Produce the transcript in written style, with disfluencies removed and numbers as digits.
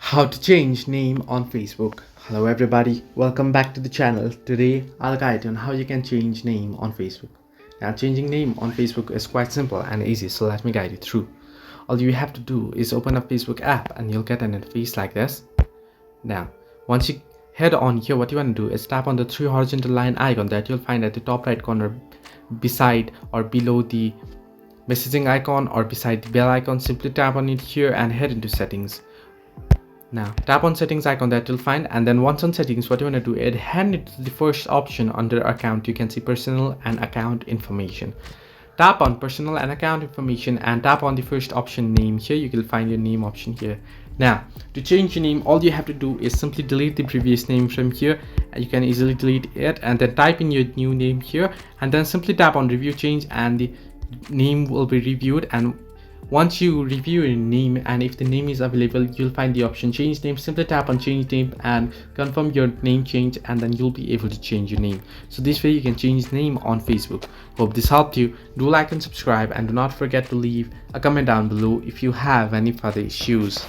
How to change name on Facebook. Hello everybody, welcome back to the channel. Today I'll guide you on how you can change name on Facebook. Now changing name on Facebook is quite simple and easy, so let me guide you through. All you have to do is open up Facebook app and you'll get an interface like this. Now once you head on here, what you want to do is tap on the three horizontal line icon that you'll find at the top right corner beside or below the messaging icon or beside the bell icon. Simply tap on it here and head into settings. Now tap on settings icon that you'll find, and then once on settings, what you want to do is hand it to the first option under account. You can see personal and account information. Tap on personal and account information and tap on the first option name. Here you will find your name option here. Now to change your name, all you have to do is simply delete the previous name from here. You can easily delete it and then type in your new name here and then simply tap on review change and the name will be reviewed. And once you review your name and if the name is available, you'll find the option change name. Simply tap on change name and confirm your name change, and then you'll be able to change your name. So this way you can change name on Facebook. Hope this helped you. Do like and subscribe, and do not forget to leave a comment down below if you have any further issues.